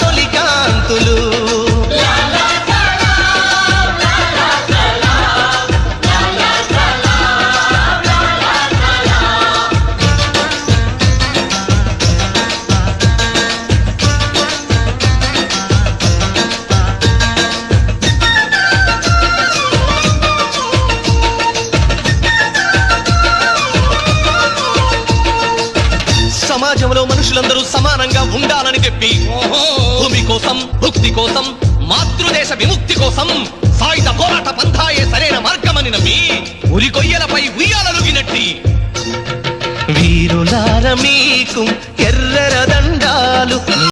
తొలి కాంతులు. సమాజంలో మనుషులందరూ సమానంగా ఉండాలని చెప్పి భూమి కోసం, భుక్తి కోసం, మాతృదేశ విముక్తి కోసం సాయుధ పోరాట పంథాయే సరైన మార్గమని నమ్మి ఉరికొయ్యలపై ఉయ్యాలలుగినట్టి వీరులార మీకు ఎర్రర దండాలు.